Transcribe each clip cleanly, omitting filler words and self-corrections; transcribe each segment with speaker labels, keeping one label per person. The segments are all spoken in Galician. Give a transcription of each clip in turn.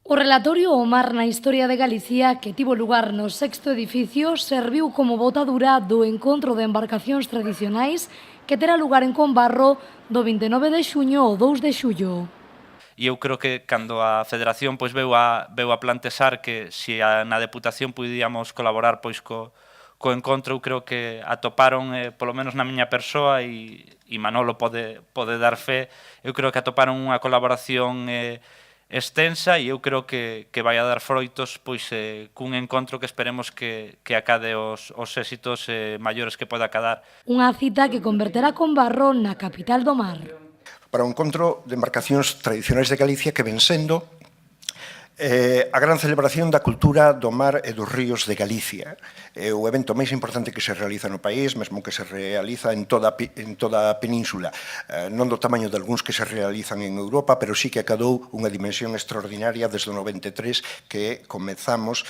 Speaker 1: O relatorio O mar na historia de Galicia, que tivo lugar no sexto edificio, serviu como botadura do encontro de embarcacións tradicionais que terá lugar en Combarro do 29 de xuño ao 2 de xullo.
Speaker 2: E eu creo que cando a Federación pois veu a plantexar que se na Deputación podíamos colaborar pois co encontro, eu creo que atoparon, polo menos na miña persoa, e Manolo pode dar fe, eu creo que atoparon unha colaboración extensa, e eu creo que vai a dar froitos pois cun encontro que esperemos que acade os éxitos maiores que poda acadar.
Speaker 1: Unha cita que converterá Combarro na capital do mar.
Speaker 3: Para o encontro de embarcacións tradicionais de Galicia que ven sendo a gran celebración da cultura do mar e dos ríos de Galicia. É o evento máis importante que se realiza no país, mesmo que se realiza en toda a península. Non do tamaño de algúns que se realizan en Europa, pero sí que acadou unha dimensión extraordinaria desde o 93 que comezamos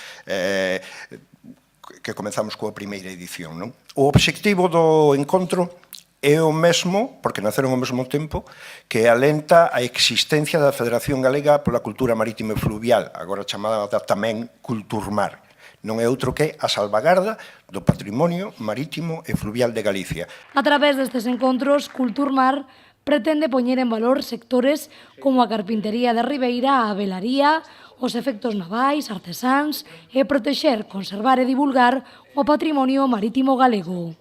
Speaker 3: coa primeira edición. Non? O obxectivo do encontro é o mesmo, porque naceron ao mesmo tempo, que alenta a existencia da Federación Galega pola Cultura Marítima e Fluvial, agora chamada tamén Culturmar. Non é outro que a salvagarda do patrimonio marítimo e fluvial de Galicia.
Speaker 1: A través destes encontros, Culturmar pretende poñer en valor sectores como a carpintería de Ribeira, a velaría, os efectos navais, artesáns e protexer, conservar e divulgar o patrimonio marítimo galego.